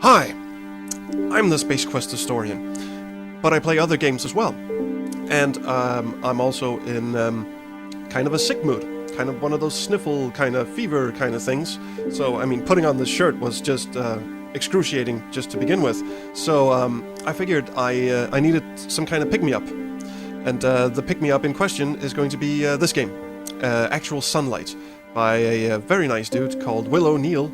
Hi, I'm the Space Quest historian, but I play other games as well. And I'm also in kind of a sick mood, kind of one of those sniffle kind of fever kind of things. So, I mean, putting on this shirt was just excruciating just to begin with. So I figured I needed some kind of pick-me-up. And the pick-me-up in question is going to be this game, Actual Sunlight, by a very nice dude called Will O'Neill,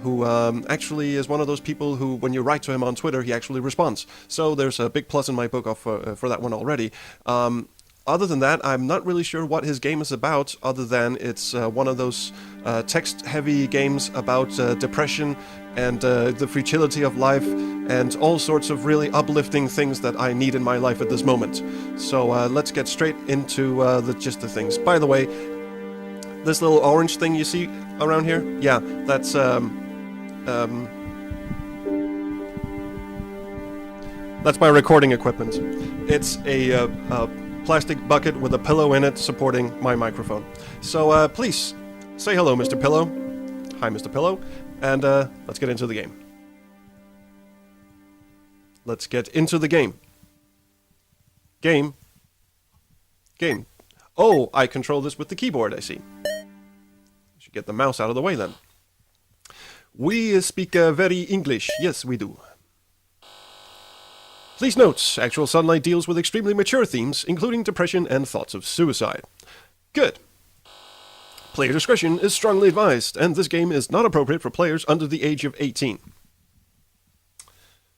who actually is one of those people who, when you write to him on Twitter, he actually responds. So there's a big plus in my book for that one already. Other than that, I'm not really sure what his game is about, other than it's one of those text-heavy games about depression and the futility of life and all sorts of really uplifting things that I need in my life at this moment. So let's get straight into the gist of things. By the way, this little orange thing you see around here, yeah, that's my recording equipment. It's a plastic bucket with a pillow in it supporting my microphone. So please, say hello, Mr. Pillow. Hi, Mr. Pillow. And let's get into the game. Let's get into the game. Game. Oh, I control this with the keyboard, I see. Should get the mouse out of the way then. We speak very English. Yes, we do. Please note, Actual Sunlight deals with extremely mature themes, including depression and thoughts of suicide. Good. Player discretion is strongly advised, and this game is not appropriate for players under the age of 18.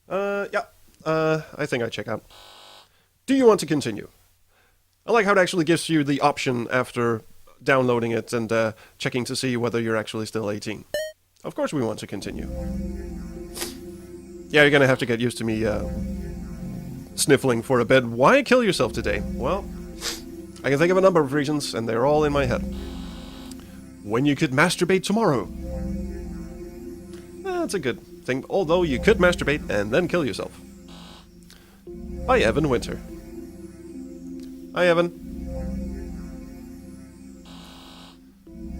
I think I check out. Do you want to continue? I like how it actually gives you the option after downloading it and checking to see whether you're actually still 18. Of course we want to continue. Yeah, you're gonna have to get used to me sniffling for a bit. Why kill yourself today? Well, I can think of a number of reasons, and they're all in my head. When you could masturbate tomorrow. That's a good thing, although you could masturbate and then kill yourself. By Evan Winter. Hi, Evan.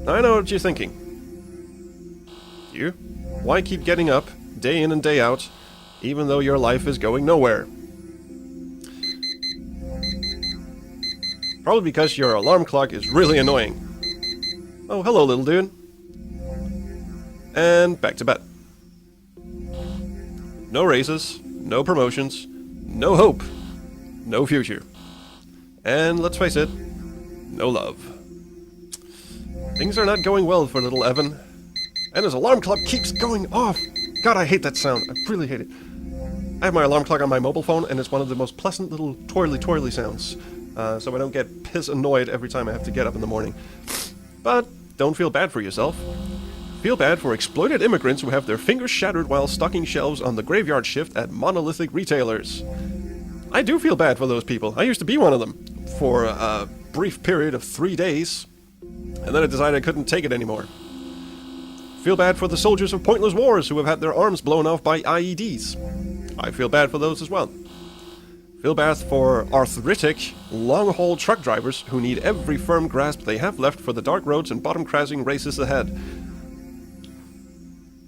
I know what you're thinking. You? Why keep getting up, day in and day out, even though your life is going nowhere? Probably because your alarm clock is really annoying. Oh, hello, little dude. And back to bed. No raises, no promotions, no hope, no future. And let's face it, no love. Things are not going well for little Evan. And his alarm clock keeps going off. God, I hate that sound. I really hate it. I have my alarm clock on my mobile phone, and it's one of the most pleasant little twirly sounds. So I don't get piss annoyed every time I have to get up in the morning. But don't feel bad for yourself. Feel bad for exploited immigrants who have their fingers shattered while stocking shelves on the graveyard shift at monolithic retailers. I do feel bad for those people. I used to be one of them for a brief period of 3 days, and then I decided I couldn't take it anymore. Feel bad for the soldiers of pointless wars who have had their arms blown off by IEDs. I feel bad for those as well. Feel bad for arthritic, long-haul truck drivers who need every firm grasp they have left for the dark roads and bottom-crashing races ahead.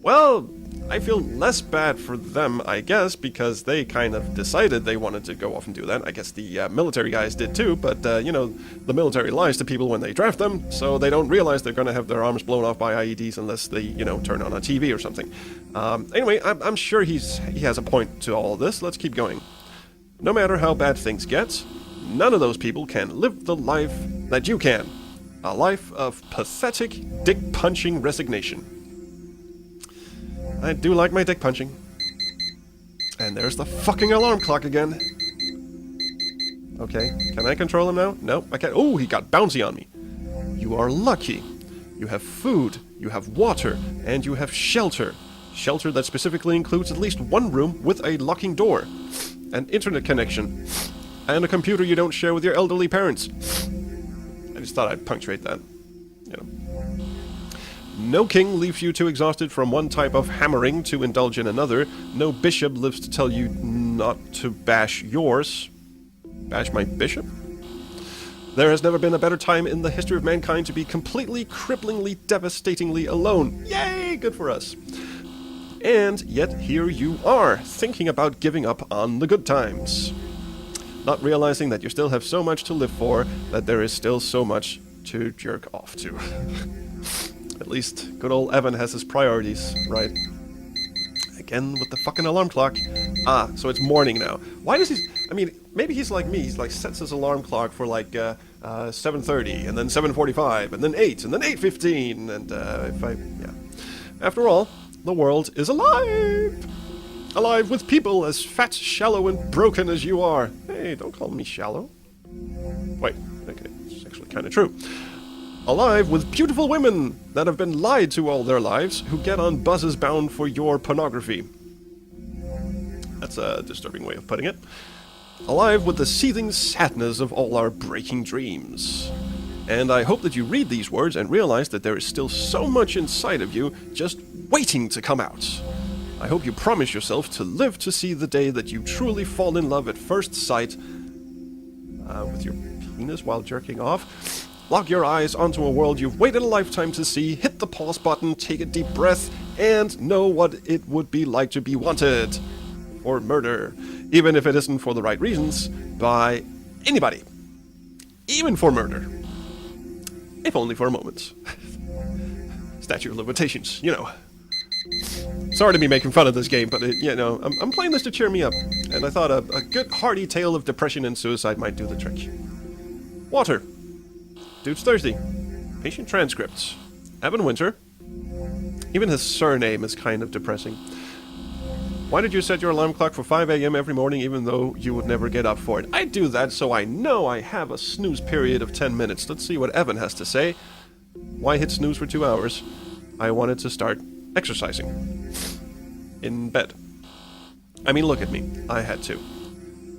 Well, I feel less bad for them, I guess, because they kind of decided they wanted to go off and do that. I guess the military guys did too, but, the military lies to people when they draft them, so they don't realize they're going to have their arms blown off by IEDs unless they, turn on a TV or something. Anyway, I'm sure he has a point to all this. Let's keep going. No matter how bad things get, none of those people can live the life that you can. A life of pathetic, dick-punching resignation. I do like my dick punching. And there's the fucking alarm clock again. Okay, can I control him now? No, I can't. Oh, he got bouncy on me. You are lucky. You have food, you have water, and you have shelter. Shelter that specifically includes at least one room with a locking door. An internet connection, and a computer you don't share with your elderly parents. I just thought I'd punctuate that. No king leaves you too exhausted from one type of hammering to indulge in another. No bishop lives to tell you not to bash yours. Bash my bishop? There has never been a better time in the history of mankind to be completely, cripplingly, devastatingly alone. Yay! Good for us. And yet here you are, thinking about giving up on the good times. Not realizing that you still have so much to live for, that there is still so much to jerk off to. At least good old Evan has his priorities, right? Again with the fucking alarm clock. Ah, so it's morning now. Why does he... I mean, maybe he's like me. He's like sets his alarm clock for like 7:30, and then 7:45, and then 8, and then 8:15, and yeah. After all, the world is alive! Alive with people as fat, shallow, and broken as you are. Hey, don't call me shallow. Wait, okay, it's actually kind of true. Alive with beautiful women that have been lied to all their lives, who get on buses bound for your pornography. That's a disturbing way of putting it. Alive with the seething sadness of all our breaking dreams. And I hope that you read these words and realize that there is still so much inside of you just waiting to come out. I hope you promise yourself to live to see the day that you truly fall in love at first sight with your penis while jerking off. Lock your eyes onto a world you've waited a lifetime to see, hit the pause button, take a deep breath, and know what it would be like to be wanted for murder, even if it isn't for the right reasons, by anybody. Even for murder. If only for a moment. Statute of limitations, you know. Sorry to be making fun of this game, but I'm playing this to cheer me up, and I thought a good hearty tale of depression and suicide might do the trick. Water. Dude's thirsty. Patient transcripts. Evan Winter. Even his surname is kind of depressing. Why did you set your alarm clock for 5 a.m. every morning even though you would never get up for it? I do that so I know I have a snooze period of 10 minutes. Let's see what Evan has to say. Why hit snooze for 2 hours? I wanted to start exercising. In bed. I mean, look at me. I had to.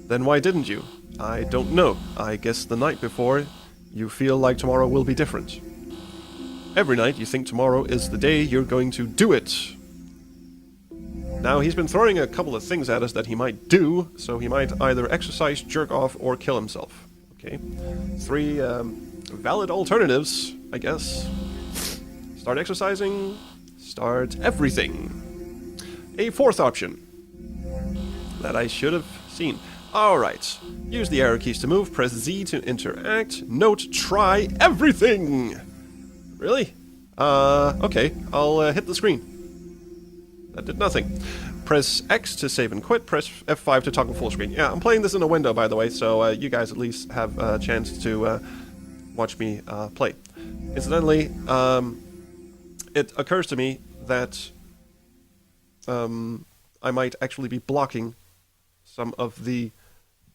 Then why didn't you? I don't know. I guess the night before, you feel like tomorrow will be different. Every night you think tomorrow is the day you're going to do it. Now, he's been throwing a couple of things at us that he might do, so he might either exercise, jerk off, or kill himself. Okay. 3 valid alternatives, I guess. Start exercising. Start everything. A 4th option that I should have seen. Alright. Use the arrow keys to move, press Z to interact, note, try everything! Really? Okay, I'll hit the screen. That did nothing. Press X to save and quit, press F5 to toggle full screen. Yeah, I'm playing this in a window, by the way, so you guys at least have a chance to watch me play. Incidentally, it occurs to me that I might actually be blocking some of the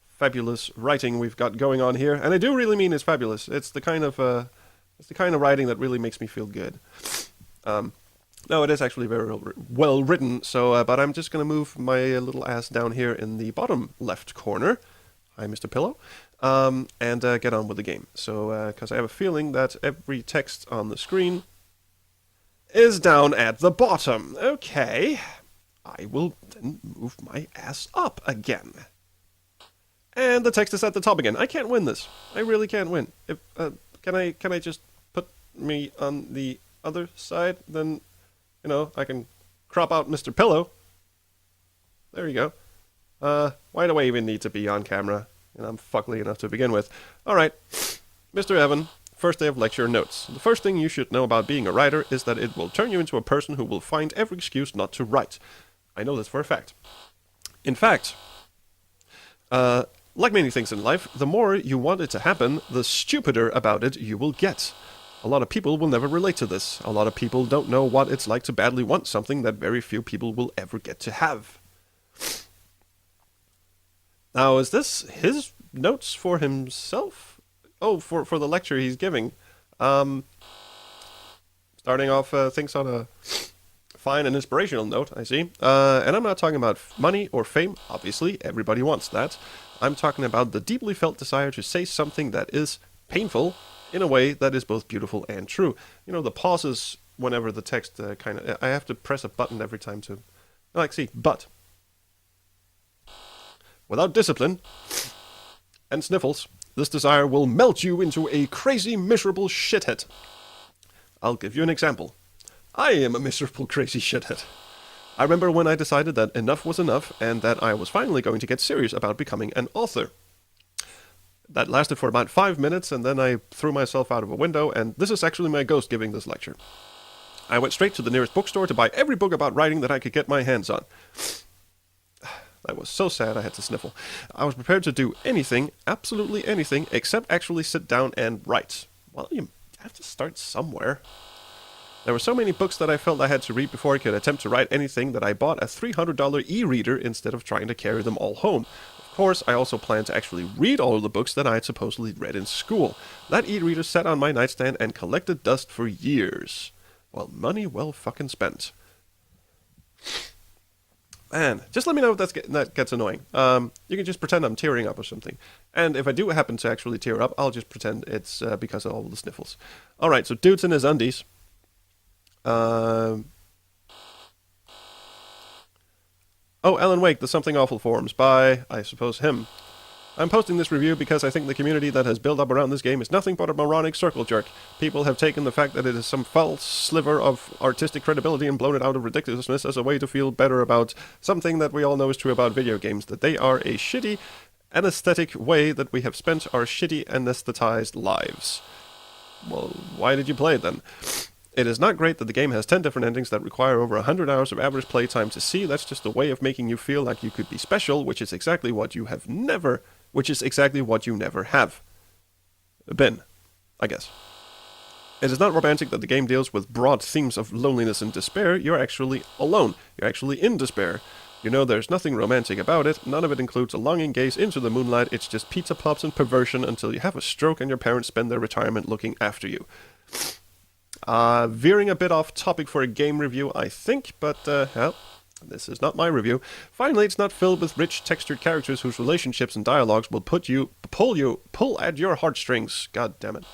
fabulous writing we've got going on here, and I do really mean it's fabulous. It's the kind of writing that really makes me feel good. No, it is actually very well written. So, but I'm just gonna move my little ass down here in the bottom left corner. Hi, Mr. Pillow, and get on with the game. So, because I have a feeling that every text on the screen is down at the bottom. Okay, I will then move my ass up again. And the text is at the top again. I can't win this. I really can't win. If can I just put me on the other side? Then, you know, I can crop out Mr. Pillow. There you go. Why do I even need to be on camera? And I'm fuckly enough to begin with. Alright, Mr. Evan, first day of lecture notes. The first thing you should know about being a writer is that it will turn you into a person who will find every excuse not to write. I know this for a fact. In fact, like many things in life, the more you want it to happen, the stupider about it you will get. A lot of people will never relate to this. A lot of people don't know what it's like to badly want something that very few people will ever get to have. Now, is this his notes for himself? Oh, for the lecture he's giving. Starting off things on a fine and inspirational note, I see. And I'm not talking about money or fame. Obviously, everybody wants that. I'm talking about the deeply felt desire to say something that is painful in a way that is both beautiful and true. You know, the pauses whenever the text I have to press a button every time to... Like, see, but. Without discipline and sniffles, this desire will melt you into a crazy, miserable shithead. I'll give you an example. I am a miserable, crazy shithead. I remember when I decided that enough was enough and that I was finally going to get serious about becoming an author. That lasted for about 5 minutes, and then I threw myself out of a window, and this is actually my ghost giving this lecture. I went straight to the nearest bookstore to buy every book about writing that I could get my hands on. That was so sad I had to sniffle. I was prepared to do anything, absolutely anything, except actually sit down and write. Well, you have to start somewhere. There were so many books that I felt I had to read before I could attempt to write anything that I bought a $300 e-reader instead of trying to carry them all home. Of course, I also planned to actually read all of the books that I had supposedly read in school. That e-reader sat on my nightstand and collected dust for years. Well, money well fucking spent. Man, just let me know if that gets annoying. You can just pretend I'm tearing up or something. And if I do happen to actually tear up, I'll just pretend it's because of all the sniffles. Alright, so dude's in his undies. Oh, Alan Wake, the Something Awful forums, by, I suppose, him. I'm posting this review because I think the community that has built up around this game is nothing but a moronic circle jerk. People have taken the fact that it is some false sliver of artistic credibility and blown it out of ridiculousness as a way to feel better about something that we all know is true about video games, that they are a shitty, anesthetic way that we have spent our shitty, anesthetized lives. Well, why did you play it then? It is not great that the game has 10 different endings that require over 100 hours of average playtime to see. That's just a way of making you feel like you could be special, which is exactly what you never have been, I guess. It is not romantic that the game deals with broad themes of loneliness and despair. You're actually alone. You're actually in despair. You know there's nothing romantic about it. None of it includes a longing gaze into the moonlight. It's just pizza pops and perversion until you have a stroke and your parents spend their retirement looking after you. Veering a bit off topic for a game review, I think, but, hell, this is not my review. Finally, it's not filled with rich, textured characters whose relationships and dialogues will pull at your heartstrings. God damn it.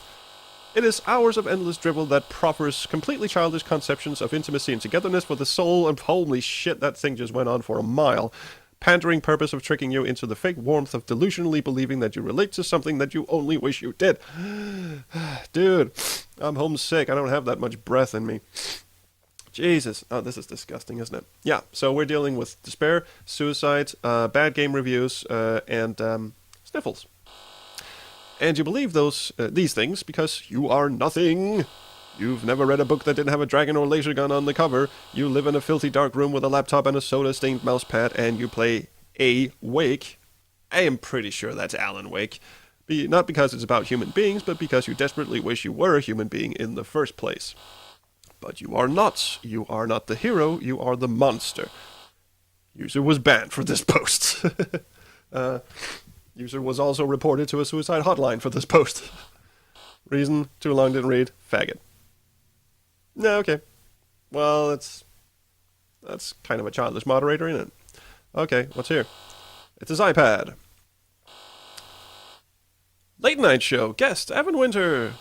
It is hours of endless dribble that proffers completely childish conceptions of intimacy and togetherness for the soul, and holy shit, that thing just went on for a mile. Pandering purpose of tricking you into the fake warmth of delusionally believing that you relate to something that you only wish you did. Dude, I'm homesick. I don't have that much breath in me. Jesus. Oh, this is disgusting, isn't it? Yeah, so we're dealing with despair, suicide, bad game reviews, and sniffles. And you believe these things because you are nothing. You've never read a book that didn't have a dragon or laser gun on the cover. You live in a filthy dark room with a laptop and a soda-stained mousepad, and you play A Wake. I am pretty sure that's Alan Wake. Not because it's about human beings, but because you desperately wish you were a human being in the first place. But you are not. You are not the hero, you are the monster. User was banned for this post. User was also reported to a suicide hotline for this post. Reason, too long, didn't read, faggot. No, okay. Well, that's kind of a childish moderator, isn't it? Okay, what's here? It's his iPad. Late Night Show, guest, Evan Winter.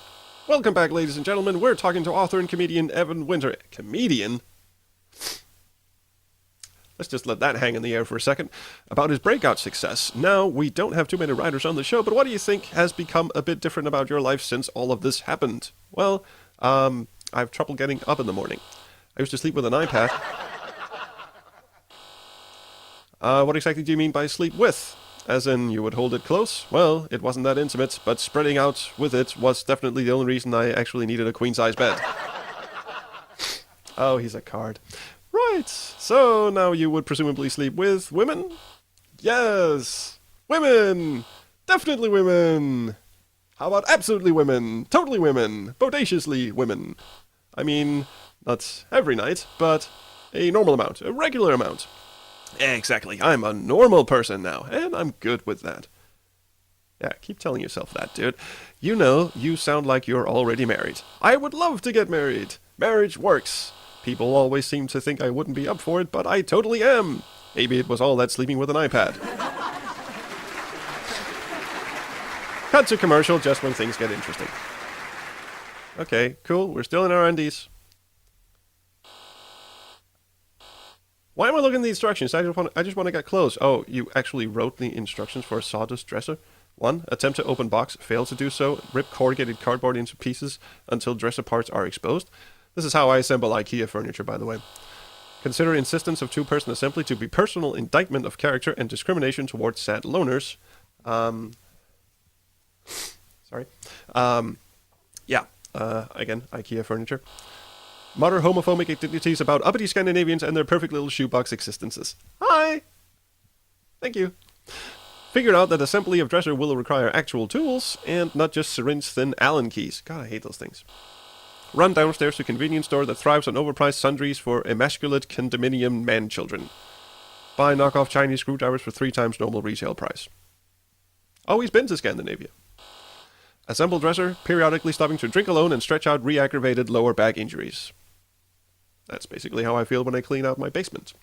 Welcome back, ladies and gentlemen. We're talking to author and comedian Evan Winter. Comedian? Let's just let that hang in the air for a second. About his breakout success. Now, we don't have too many writers on the show, but what do you think has become a bit different about your life since all of this happened? Well, I have trouble getting up in the morning. I used to sleep with an iPad. What exactly do you mean by sleep with? As in, you would hold it close? Well, it wasn't that intimate, but spreading out with it was definitely the only reason I actually needed a queen-size bed. Oh, he's a card. Right, so now you would presumably sleep with women? Yes! Women! Definitely women! How about absolutely women? Totally women! Bodaciously women! I mean, not every night, but a normal amount, a regular amount. Exactly, I'm a normal person now, and I'm good with that. Yeah, keep telling yourself that, dude. You know, you sound like you're already married. I would love to get married. Marriage works. People always seem to think I wouldn't be up for it, but I totally am. Maybe it was all that sleeping with an iPad. Cut to commercial just when things get interesting. Okay, cool. We're still in our undies. Why am I looking at the instructions? I just want to get close. Oh, you actually wrote the instructions for a sawdust dresser? 1. Attempt to open box. Fail to do so. Rip corrugated cardboard into pieces until dresser parts are exposed. This is how I assemble IKEA furniture, by the way. Consider insistence of two-person assembly to be personal indictment of character and discrimination towards sad loners. Sorry. Again, IKEA furniture. Modern homophobic identities about uppity Scandinavians and their perfect little shoebox existences. Hi! Thank you. Figured out that assembly of dresser will require actual tools, and not just syringe-thin Allen keys. God, I hate those things. Run downstairs to convenience store that thrives on overpriced sundries for emasculate condominium man-children. Buy knockoff Chinese screwdrivers for 3 times normal retail price. Always been to Scandinavia. Assemble dresser, periodically stopping to drink alone and stretch out re-aggravated lower back injuries. That's basically how I feel when I clean out my basement.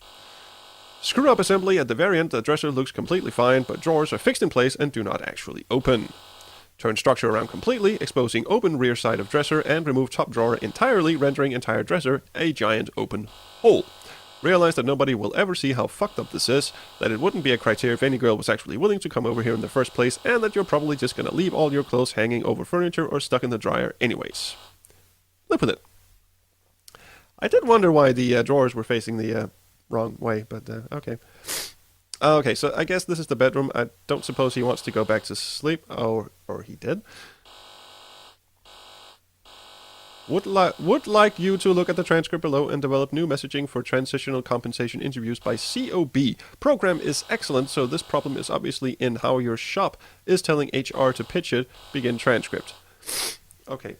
Screw up assembly at the very end, the dresser looks completely fine, but drawers are fixed in place and do not actually open. Turn structure around completely, exposing open rear side of dresser, and remove top drawer entirely, rendering entire dresser a giant open hole. Realize that nobody will ever see how fucked up this is, that it wouldn't be a criteria if any girl was actually willing to come over here in the first place, and that you're probably just gonna leave all your clothes hanging over furniture or stuck in the dryer anyways. Live with it. I did wonder why the drawers were facing the wrong way, but okay. Okay, so I guess this is the bedroom. I don't suppose he wants to go back to sleep, or he did. Would like you to look at the transcript below and develop new messaging for transitional compensation interviews by COB. Program is excellent, so this problem is obviously in how your shop is telling HR to pitch it. Begin transcript. Okay,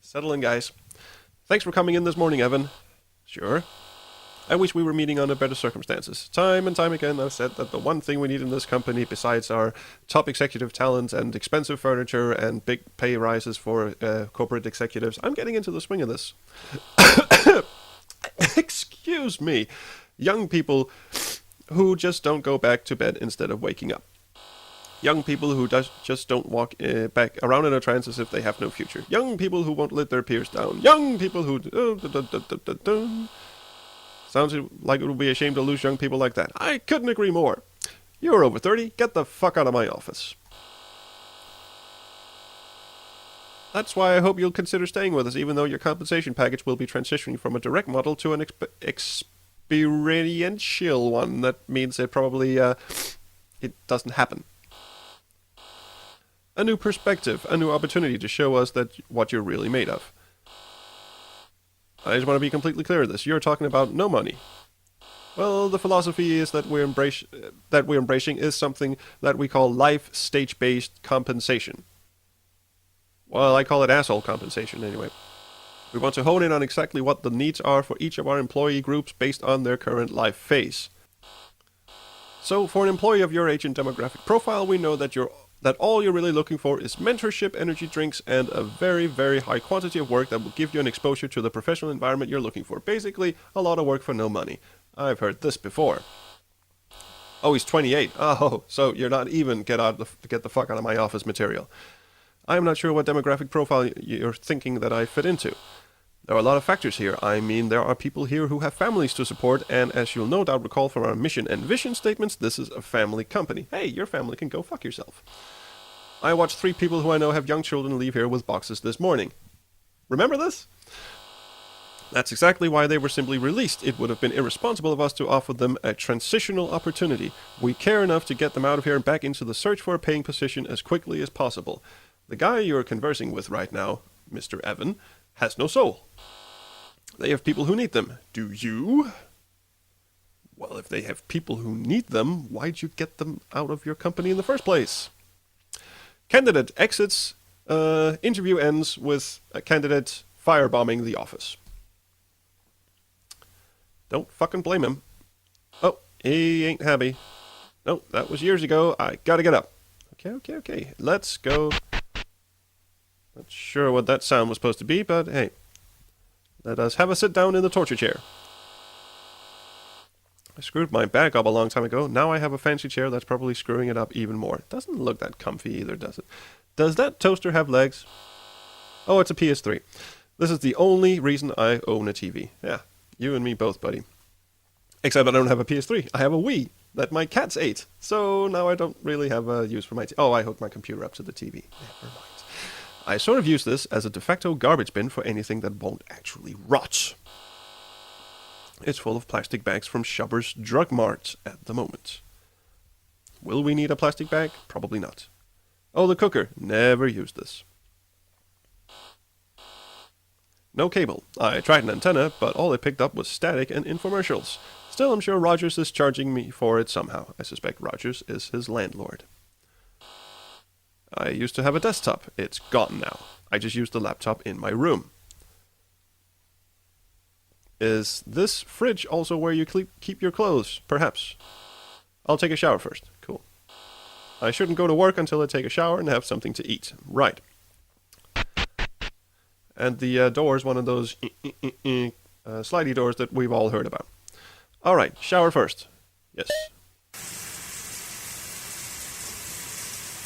settle in, guys. Thanks for coming in this morning, Evan. Sure. I wish we were meeting under better circumstances. Time and time again, I've said that the one thing we need in this company, besides our top executive talent and expensive furniture and big pay rises for corporate executives, I'm getting into the swing of this. Excuse me. Young people who just don't go back to bed instead of waking up. Young people who just don't walk back around in a trance as if they have no future. Young people who won't let their peers down. Young people who... Sounds like it would be a shame to lose young people like that. I couldn't agree more. You're over 30. Get the fuck out of my office. That's why I hope you'll consider staying with us, even though your compensation package will be transitioning from a direct model to an experiential one. That means it probably it doesn't happen. A new perspective, a new opportunity to show us that what you're really made of. I just want to be completely clear with this. You're talking about no money. Well, the philosophy is that we're embracing is something that we call life stage-based compensation. Well, I call it asshole compensation anyway. We want to hone in on exactly what the needs are for each of our employee groups based on their current life phase. So, for an employee of your age and demographic profile, we know that all you're really looking for is mentorship, energy drinks, and a very, very high quantity of work that will give you an exposure to the professional environment you're looking for. Basically, a lot of work for no money. I've heard this before. Oh, he's 28. Oh, so you're not even get the fuck out of my office material. I'm not sure what demographic profile you're thinking that I fit into. There are a lot of factors here. I mean, there are people here who have families to support, and as you'll no doubt recall from our mission and vision statements, this is a family company. Hey, your family can go fuck yourself. I watched 3 people who I know have young children leave here with boxes this morning. Remember this? That's exactly why they were simply released. It would have been irresponsible of us to offer them a transitional opportunity. We care enough to get them out of here and back into the search for a paying position as quickly as possible. The guy you're conversing with right now, Mr. Evan, has no soul. They have people who need them. Do you? Well, if they have people who need them, why'd you get them out of your company in the first place? Candidate exits. Interview ends with a candidate firebombing the office. Don't fucking blame him. Oh, he ain't happy. No, that was years ago. I gotta get up. Okay. Let's go. Not sure what that sound was supposed to be, but hey. Let us have a sit down in the torture chair. I screwed my back up a long time ago. Now I have a fancy chair that's probably screwing it up even more. It doesn't look that comfy either, does it? Does that toaster have legs? Oh, it's a PS3. This is the only reason I own a TV. Yeah, you and me both, buddy. Except I don't have a PS3. I have a Wii that my cats ate. So now I don't really have a use for my Oh, I hooked my computer up to the TV. Never mind. I sort of use this as a de facto garbage bin for anything that won't actually rot. It's full of plastic bags from Shoppers Drug Mart at the moment. Will we need a plastic bag? Probably not. Oh, the cooker. Never used this. No cable. I tried an antenna, but all it picked up was static and infomercials. Still, I'm sure Rogers is charging me for it somehow. I suspect Rogers is his landlord. I used to have a desktop. It's gone now. I just use the laptop in my room. Is this fridge also where you keep your clothes? Perhaps. I'll take a shower first. Cool. I shouldn't go to work until I take a shower and have something to eat. Right. And the door is one of those slidey doors that we've all heard about. Alright, shower first. Yes.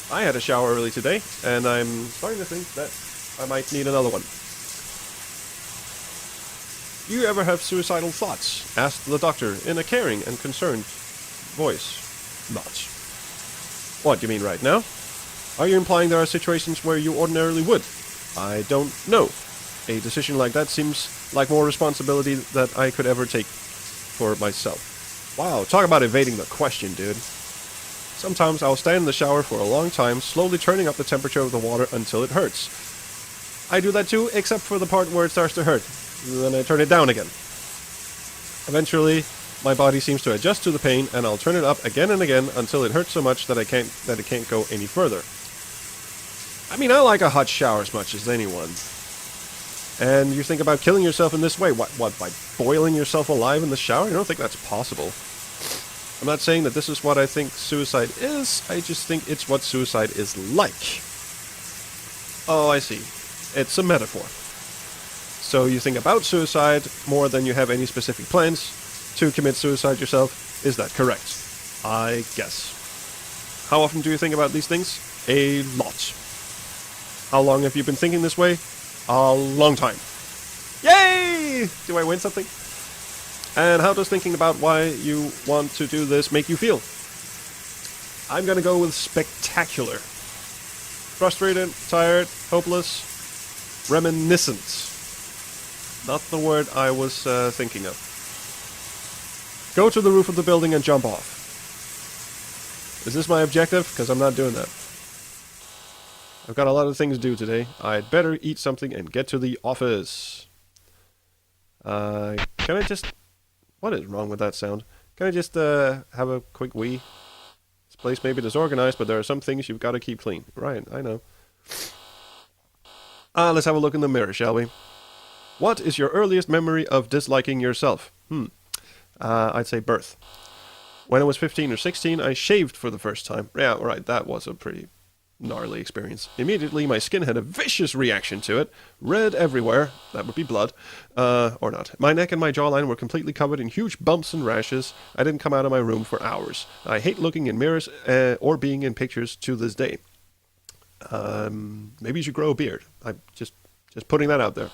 I had a shower early today, and I'm starting to think that I might need another one. Do you ever have suicidal thoughts? Asked the doctor in a caring and concerned voice. Not. What, you mean right now? Are you implying there are situations where you ordinarily would? I don't know. A decision like that seems like more responsibility that I could ever take for myself. Wow, talk about evading the question, dude. Sometimes I'll stand in the shower for a long time, slowly turning up the temperature of the water until it hurts. I do that too, except for the part where it starts to hurt. Then I turn it down again. Eventually, my body seems to adjust to the pain, and I'll turn it up again and again until it hurts so much that it can't go any further. I mean, I like a hot shower as much as anyone. And you think about killing yourself in this way? What, by boiling yourself alive in the shower? I don't think that's possible. I'm not saying that this is what I think suicide is, I just think it's what suicide is like. Oh, I see. It's a metaphor. So you think about suicide more than you have any specific plans to commit suicide yourself. Is that correct? I guess. How often do you think about these things? A lot. How long have you been thinking this way? A long time. Yay! Do I win something? And how does thinking about why you want to do this make you feel? I'm gonna go with spectacular. Frustrated, tired, hopeless, reminiscent. Not the word I was thinking of. Go to the roof of the building and jump off. Is this my objective? Because I'm not doing that. I've got a lot of things to do today. I'd better eat something and get to the office. Can I just... What is wrong with that sound? Can I just have a quick wee? This place may be disorganized, but there are some things you've got to keep clean. Right, I know. Let's have a look in the mirror, shall we? What is your earliest memory of disliking yourself? I'd say birth. When I was 15 or 16, I shaved for the first time. Yeah, right, that was a pretty gnarly experience. Immediately, my skin had a vicious reaction to it. Red everywhere. That would be blood. Or not. My neck and my jawline were completely covered in huge bumps and rashes. I didn't come out of my room for hours. I hate looking in mirrors or being in pictures to this day. Maybe you should grow a beard. I'm just putting that out there.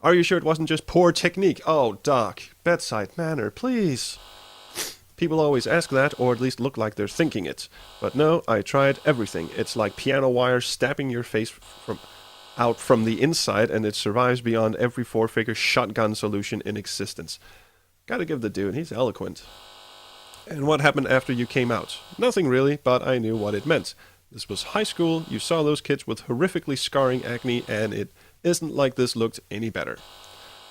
Are you sure it wasn't just poor technique? Oh, Doc. Bedside manner, please. People always ask that, or at least look like they're thinking it. But no, I tried everything. It's like piano wire stabbing your face out from the inside, and it survives beyond every four-figure shotgun solution in existence. Gotta give the dude, he's eloquent. And what happened after you came out? Nothing really, but I knew what it meant. This was high school, you saw those kids with horrifically scarring acne, and it isn't like this looked any better.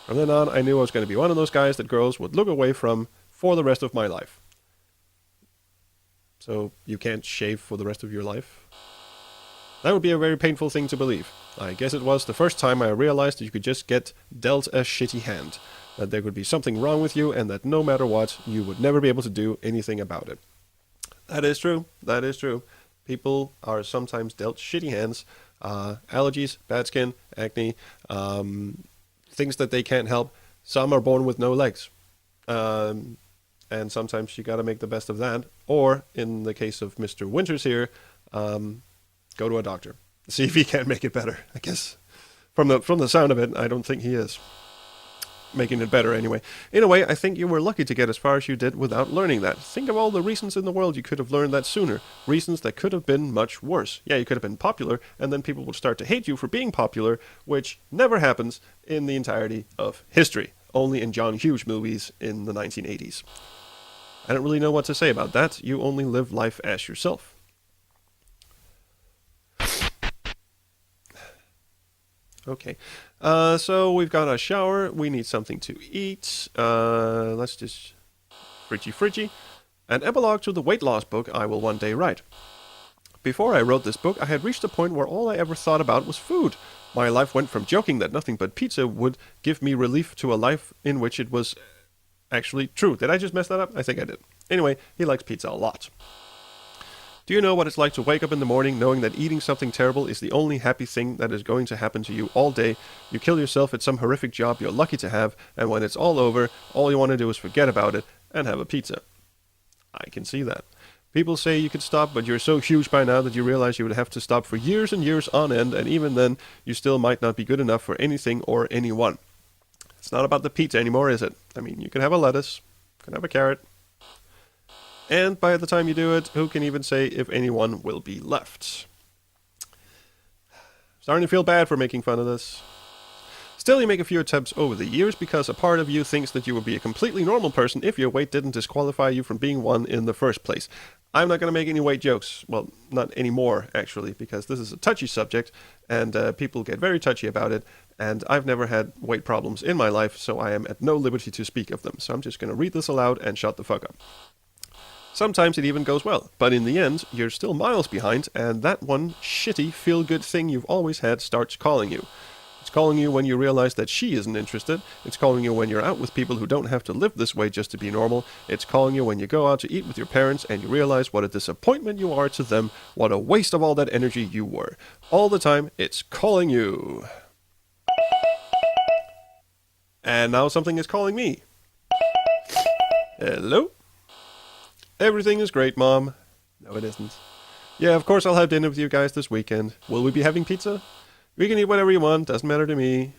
From then on, I knew I was going to be one of those guys that girls would look away from for the rest of my life. So, you can't shave for the rest of your life? That would be a very painful thing to believe. I guess it was the first time I realized that you could just get dealt a shitty hand. That there could be something wrong with you, and that no matter what, you would never be able to do anything about it. That is true. That is true. People are sometimes dealt shitty hands. Allergies, bad skin, acne, things that they can't help. Some are born with no legs. And sometimes you gotta make the best of that. Or, in the case of Mr. Winters here, go to a doctor. See if he can't make it better, I guess. From the sound of it, I don't think he is. Making it better anyway. In a way, I think you were lucky to get as far as you did without learning that. Think of all the reasons in the world you could have learned that sooner. Reasons that could have been much worse. Yeah, you could have been popular, and then people would start to hate you for being popular, which never happens in the entirety of history. only in John Hughes movies in the 1980s. I don't really know what to say about that. You only live life as yourself. Okay. So we've got a shower. We need something to eat. Let's just... Fridgy. An epilogue to the weight loss book I will one day write. Before I wrote this book, I had reached a point where all I ever thought about was food. My life went from joking that nothing but pizza would give me relief to a life in which it was actually true. Did I just mess that up? I think I did. Anyway, he likes pizza a lot. Do you know what it's like to wake up in the morning knowing that eating something terrible is the only happy thing that is going to happen to you all day? You kill yourself at some horrific job you're lucky to have, and when it's all over, all you want to do is forget about it and have a pizza. I can see that. People say you could stop, but you're so huge by now that you realize you would have to stop for years and years on end, and even then, you still might not be good enough for anything or anyone. It's not about the pizza anymore, is it? I mean, you can have a lettuce, you can have a carrot, and by the time you do it, who can even say if anyone will be left? Starting to feel bad for making fun of this. Still, you make a few attempts over the years because a part of you thinks that you would be a completely normal person if your weight didn't disqualify you from being one in the first place. I'm not going to make any weight jokes. Well, not anymore, actually, because this is a touchy subject, and people get very touchy about it, and I've never had weight problems in my life, so I am at no liberty to speak of them. So I'm just going to read this aloud and shut the fuck up. Sometimes it even goes well, but in the end, you're still miles behind, and that one shitty feel-good thing you've always had starts calling you. It's calling you when you realize that she isn't interested. It's calling you when you're out with people who don't have to live this way just to be normal. It's calling you when you go out to eat with your parents and you realize what a disappointment you are to them, what a waste of all that energy you were. All the time, it's calling you. And now something is calling me. Hello? Everything is great, Mom. No, it isn't. Yeah, of course I'll have dinner with you guys this weekend. Will we be having pizza? We can eat whatever you want, doesn't matter to me.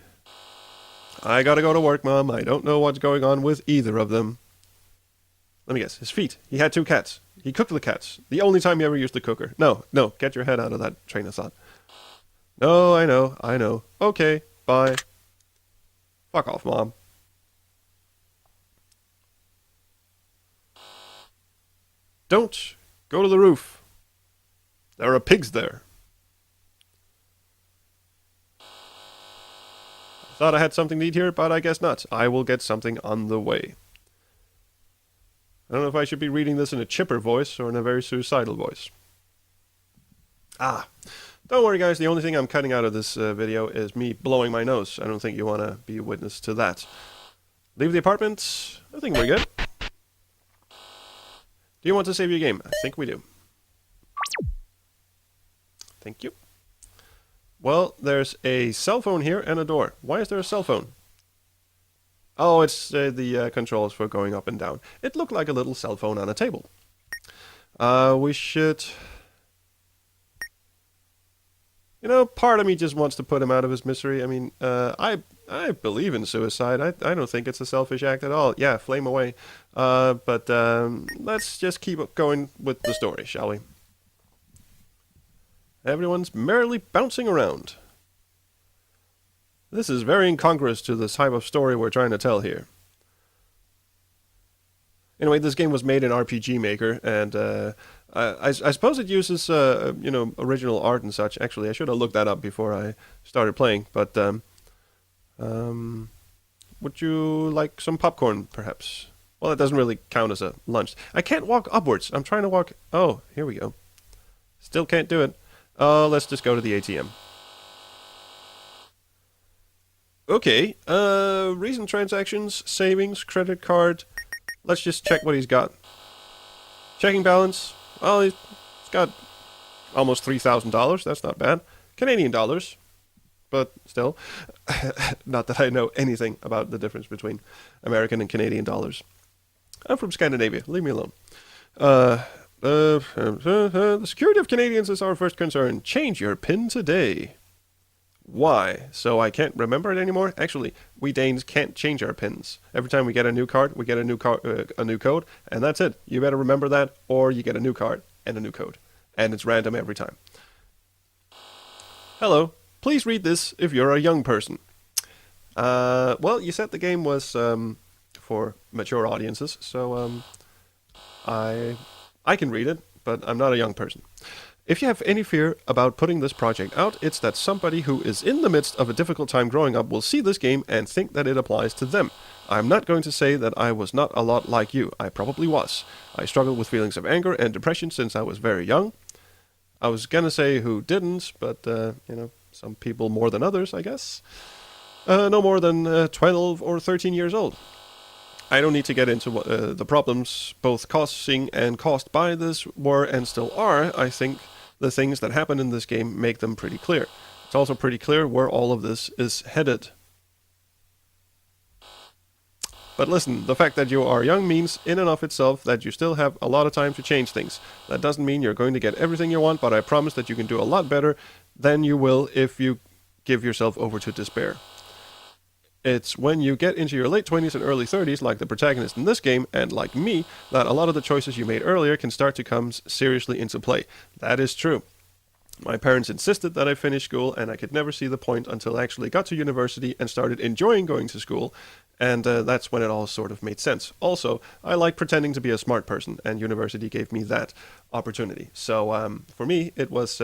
I gotta go to work, Mom. I don't know what's going on with either of them. Let me guess, his feet. He had 2 cats. He cooked the cats. The only time he ever used the cooker. No, get your head out of that train of thought. No, I know. Okay, bye. Fuck off, Mom. Don't go to the roof. There are pigs there. Thought I had something to eat here, but I guess not. I will get something on the way. I don't know if I should be reading this in a chipper voice or in a very suicidal voice. Don't worry guys, the only thing I'm cutting out of this video is me blowing my nose. I don't think you want to be a witness to that. Leave the apartment. I think we're good. Do you want to save your game? I think we do. Thank you. Well, there's a cell phone here and a door. Why is there a cell phone? Oh, it's the controls for going up and down. It looked like a little cell phone on a table. We should... You know, part of me just wants to put him out of his misery. I mean, I believe in suicide. I don't think it's a selfish act at all. Yeah, flame away. But let's just keep going with the story, shall we? Everyone's merrily bouncing around. This is very incongruous to the type of story we're trying to tell here. Anyway, this game was made in RPG Maker, and I suppose it uses, original art and such. Actually, I should have looked that up before I started playing, but would you like some popcorn, perhaps? Well, it doesn't really count as a lunch. I can't walk upwards. I'm trying to walk... Oh, here we go. Still can't do it. Let's just go to the ATM. Okay, recent transactions, savings, credit card. Let's just check what he's got. Checking balance. Well, he's got almost $3,000. That's not bad. Canadian dollars. But still, not that I know anything about the difference between American and Canadian dollars. I'm from Scandinavia. Leave me alone. The security of Canadians is our first concern. Change your PIN today. Why? So I can't remember it anymore? Actually, we Danes can't change our PINs. Every time we get a new card, we get a new code, and that's it. You better remember that, or you get a new card and a new code. And it's random every time. Hello. Please read this if you're a young person. Well, you said the game was for mature audiences, so I can read it, but I'm not a young person. If you have any fear about putting this project out, it's that somebody who is in the midst of a difficult time growing up will see this game and think that it applies to them. I'm not going to say that I was not a lot like you. I probably was. I struggled with feelings of anger and depression since I was very young. I was gonna say who didn't, but, some people more than others, I guess. No more than 12 or 13 years old. I don't need to get into what the problems both causing and caused by this were and still are. I think the things that happen in this game make them pretty clear. It's also pretty clear where all of this is headed. But listen, the fact that you are young means in and of itself that you still have a lot of time to change things. That doesn't mean you're going to get everything you want, but I promise that you can do a lot better than you will if you give yourself over to despair. It's when you get into your late 20s and early 30s, like the protagonist in this game, and like me, that a lot of the choices you made earlier can start to come seriously into play. That is true. My parents insisted that I finish school, and I could never see the point until I actually got to university and started enjoying going to school, and that's when it all sort of made sense. Also, I like pretending to be a smart person, and university gave me that opportunity. So for me, it was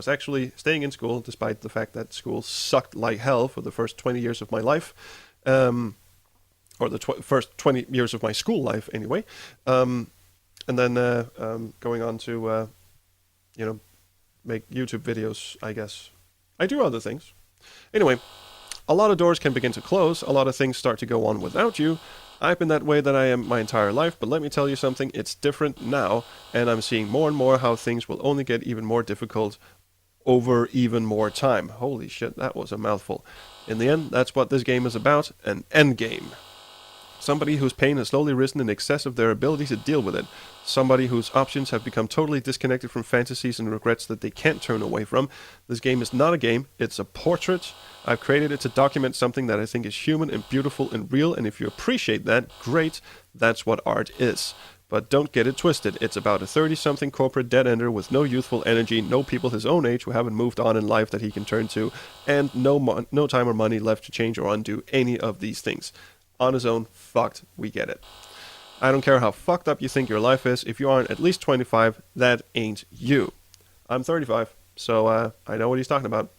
actually staying in school, despite the fact that school sucked like hell for the first 20 years of my life, or the first 20 years of my school life, anyway, and then going on to, make YouTube videos, I guess. I do other things. Anyway, a lot of doors can begin to close, a lot of things start to go on without you. I've been that way that I am my entire life, but let me tell you something, it's different now, and I'm seeing more and more how things will only get even more difficult over even more time. Holy shit, that was a mouthful. In the end, that's what this game is about, an endgame. Somebody whose pain has slowly risen in excess of their ability to deal with it. Somebody whose options have become totally disconnected from fantasies and regrets that they can't turn away from. This game is not a game, it's a portrait. I've created it to document something that I think is human and beautiful and real, and if you appreciate that, great, that's what art is. But don't get it twisted, it's about a 30-something corporate dead-ender with no youthful energy, no people his own age who haven't moved on in life that he can turn to, and no time or money left to change or undo any of these things. On his own, fucked, we get it. I don't care how fucked up you think your life is, if you aren't at least 25, that ain't you. I'm 35, so I know what he's talking about.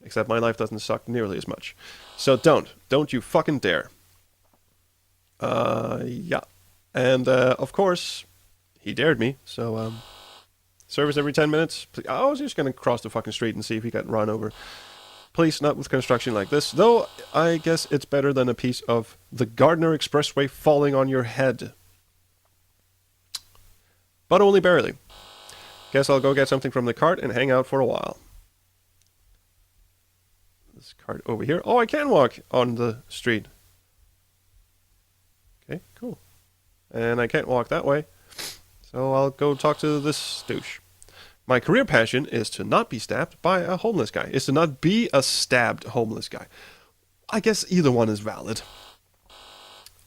Except my life doesn't suck nearly as much. So don't you fucking dare. Yeah. And, of course, he dared me, so, service every 10 minutes. I was just gonna cross the fucking street and see if he got run over. Please, not with construction like this, though I guess it's better than a piece of the Gardner Expressway falling on your head. But only barely. Guess I'll go get something from the cart and hang out for a while. This cart over here. Oh, I can walk on the street. Okay, cool. And I can't walk that way, so I'll go talk to this douche. My career passion is to not be stabbed by a homeless guy. Is to not be a stabbed homeless guy. I guess either one is valid.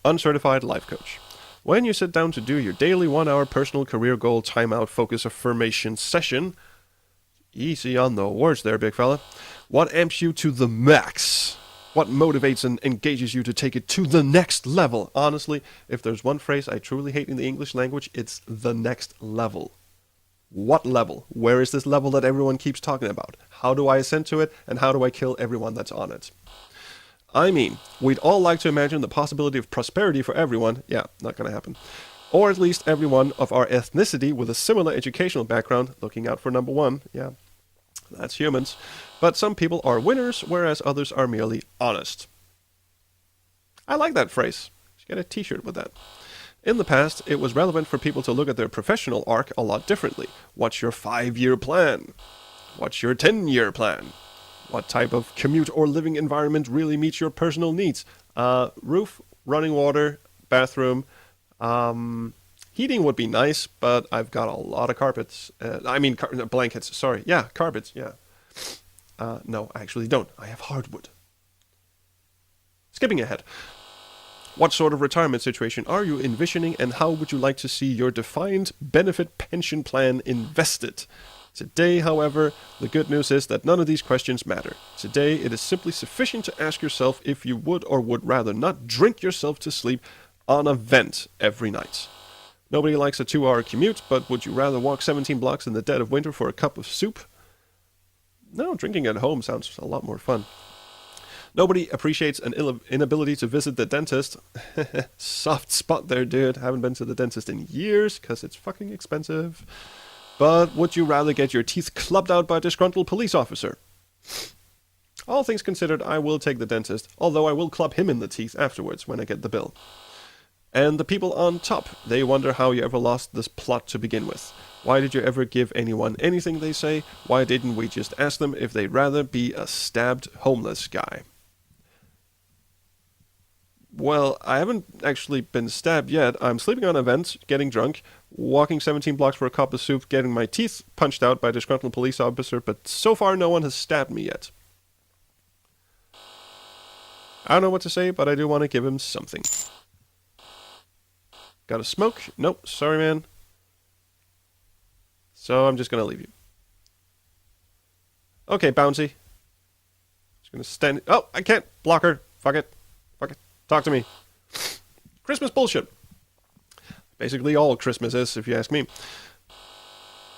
Uncertified life coach. When you sit down to do your daily 1-hour personal career goal timeout focus affirmation session, easy on the words there, big fella, what amps you to the max? What motivates and engages you to take it to the next level? Honestly, if there's one phrase I truly hate in the English language, it's the next level. What level? Where is this level that everyone keeps talking about? How do I ascend to it, and how do I kill everyone that's on it? I mean, we'd all like to imagine the possibility of prosperity for everyone. Yeah, not gonna happen. Or at least everyone of our ethnicity with a similar educational background, looking out for number one. Yeah, that's humans. But some people are winners, whereas others are merely honest. I like that phrase. Should get a t-shirt with that. In the past, it was relevant for people to look at their professional arc a lot differently. What's your 5-year plan? What's your 10-year plan? What type of commute or living environment really meets your personal needs? Roof, running water, bathroom. Heating would be nice, but I've got a lot of carpets. Blankets, sorry. Yeah, carpets, yeah. No, I actually don't. I have hardwood. Skipping ahead. What sort of retirement situation are you envisioning, and how would you like to see your defined benefit pension plan invested? Today, however, the good news is that none of these questions matter. Today, it is simply sufficient to ask yourself if you would or would rather not drink yourself to sleep on a vent every night. Nobody likes a 2-hour commute, but would you rather walk 17 blocks in the dead of winter for a cup of soup? No, drinking at home sounds a lot more fun. Nobody appreciates an inability to visit the dentist. Soft spot there, dude. Haven't been to the dentist in years, because it's fucking expensive. But would you rather get your teeth clubbed out by a disgruntled police officer? All things considered, I will take the dentist, although I will club him in the teeth afterwards when I get the bill. And the people on top, they wonder how you ever lost this plot to begin with. Why did you ever give anyone anything, they say? Why didn't we just ask them if they'd rather be a stabbed homeless guy? Well, I haven't actually been stabbed yet. I'm sleeping on a vent, getting drunk, walking 17 blocks for a cup of soup, getting my teeth punched out by a disgruntled police officer, but so far no one has stabbed me yet. I don't know what to say, but I do want to give him something. Got a smoke? Nope, sorry man. So I'm just going to leave you. Okay, Bouncy. Just going to stand... Oh, I can't block her. Fuck it. Fuck it. Talk to me. Christmas bullshit. Basically all Christmas is, if you ask me.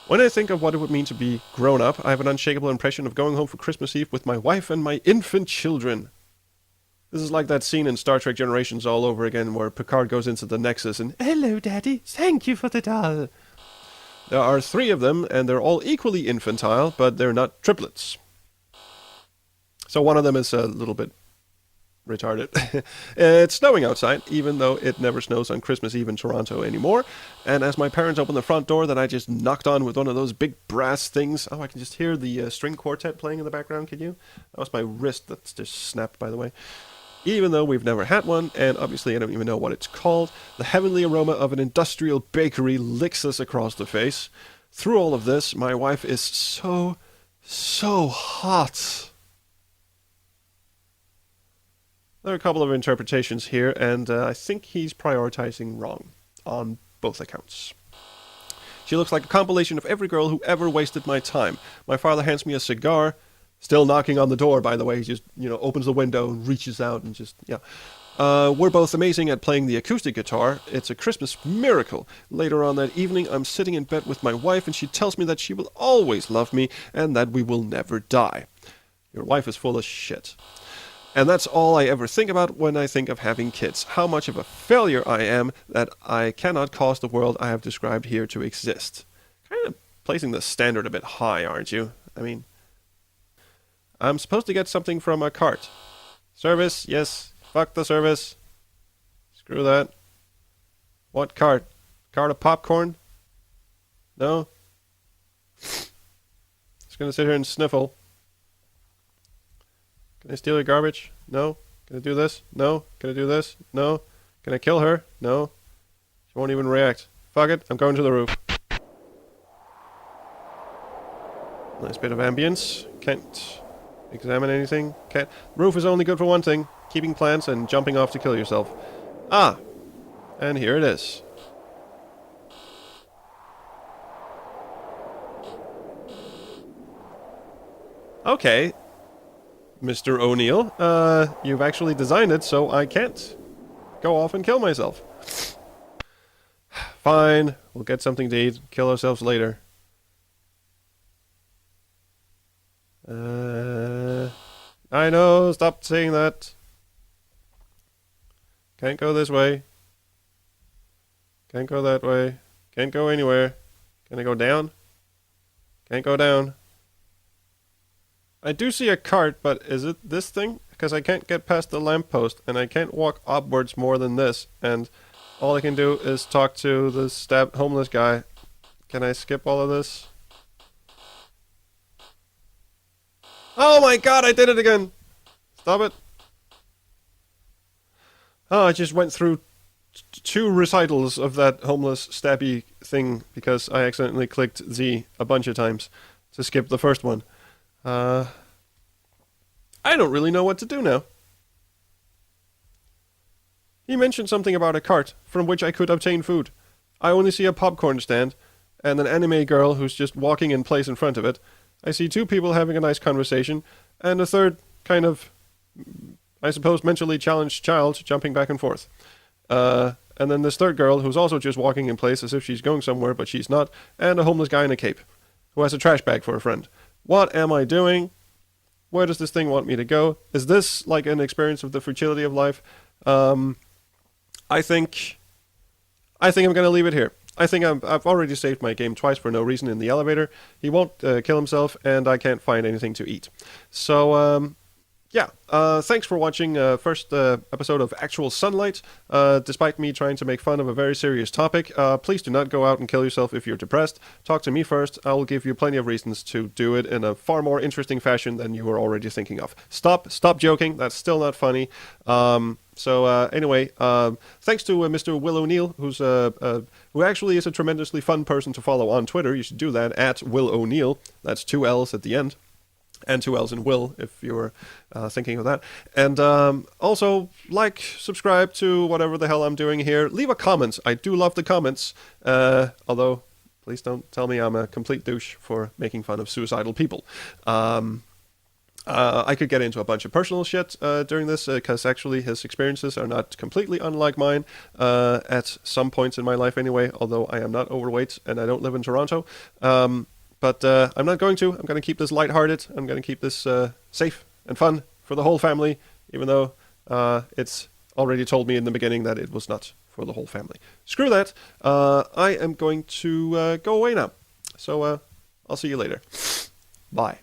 When I think of what it would mean to be grown up, I have an unshakable impression of going home for Christmas Eve with my wife and my infant children. This is like that scene in Star Trek Generations all over again where Picard goes into the Nexus and, "Hello, Daddy. Thank you for the doll." There are 3 of them, and they're all equally infantile, but they're not triplets. So one of them is a little bit retarded. It's snowing outside, even though it never snows on Christmas Eve in Toronto anymore. And as my parents opened the front door that I just knocked on with one of those big brass things. Oh, I can just hear the string quartet playing in the background, can you? That was my wrist that's just snapped, by the way. Even though we've never had one, and obviously I don't even know what it's called, the heavenly aroma of an industrial bakery licks us across the face. Through all of this, my wife is so hot. There are a couple of interpretations here, and I think he's prioritizing wrong on both accounts. She looks like a compilation of every girl who ever wasted my time. My father hands me a cigar, still knocking on the door, by the way. He just, opens the window and reaches out and just, yeah. We're both amazing at playing the acoustic guitar. It's a Christmas miracle. Later on that evening, I'm sitting in bed with my wife, and she tells me that she will always love me and that we will never die. Your wife is full of shit. And that's all I ever think about when I think of having kids. How much of a failure I am that I cannot cause the world I have described here to exist. Kind of placing the standard a bit high, aren't you? I mean, I'm supposed to get something from a cart. Service, yes. Fuck the service. Screw that. What cart? Cart of popcorn? No? Just gonna sit here and sniffle. Can I steal your garbage? No. Can I do this? No. Can I do this? No. Can I kill her? No. She won't even react. Fuck it, I'm going to the roof. Nice bit of ambience. Can't examine anything. Can't. Roof is only good for one thing. Keeping plants and jumping off to kill yourself. Ah! And here it is. Okay. Mr. O'Neill, you've actually designed it so I can't go off and kill myself. Fine, we'll get something to eat, kill ourselves later. I know, stop saying that. Can't go this way. Can't go that way. Can't go anywhere. Can I go down? Can't go down. I do see a cart, but is it this thing? Because I can't get past the lamppost, and I can't walk upwards more than this, and all I can do is talk to the stabbed homeless guy. Can I skip all of this? Oh my god, I did it again! Stop it. Oh, I just went through 2 recitals of that homeless stabby thing because I accidentally clicked Z a bunch of times to skip the first one. I don't really know what to do now. He mentioned something about a cart from which I could obtain food. I only see a popcorn stand. and an anime girl who's just walking in place in front of it. I see two people having a nice conversation, and a third kind of, I suppose, mentally challenged child jumping back and forth. And then this third girl who's also just walking in place as if she's going somewhere, but she's not, and a homeless guy in a cape who has a trash bag for a friend. What am I doing? Where does this thing want me to go? Is this like an experience of the futility of life? I think I'm going to leave it here. I think I've already saved my game twice for no reason in the elevator. He won't kill himself, and I can't find anything to eat. So, yeah, thanks for watching first episode of Actual Sunlight. Despite me trying to make fun of a very serious topic, please do not go out and kill yourself if you're depressed. Talk to me first. I will give you plenty of reasons to do it in a far more interesting fashion than you were already thinking of. Stop joking. That's still not funny. Anyway, thanks to Mr. Will O'Neill, who actually is a tremendously fun person to follow on Twitter. You should do that, at Will O'Neill. That's 2 L's at the end. And 2 L's in Will, if you were thinking of that. And also, subscribe to whatever the hell I'm doing here. Leave a comment. I do love the comments. Although, please don't tell me I'm a complete douche for making fun of suicidal people. I could get into a bunch of personal shit during this, because actually his experiences are not completely unlike mine, at some points in my life anyway, although I am not overweight and I don't live in Toronto. But I'm not going to. I'm going to keep this lighthearted. I'm going to keep this safe and fun for the whole family, even though it's already told me in the beginning that it was not for the whole family. Screw that. I am going to go away now. So I'll see you later. Bye.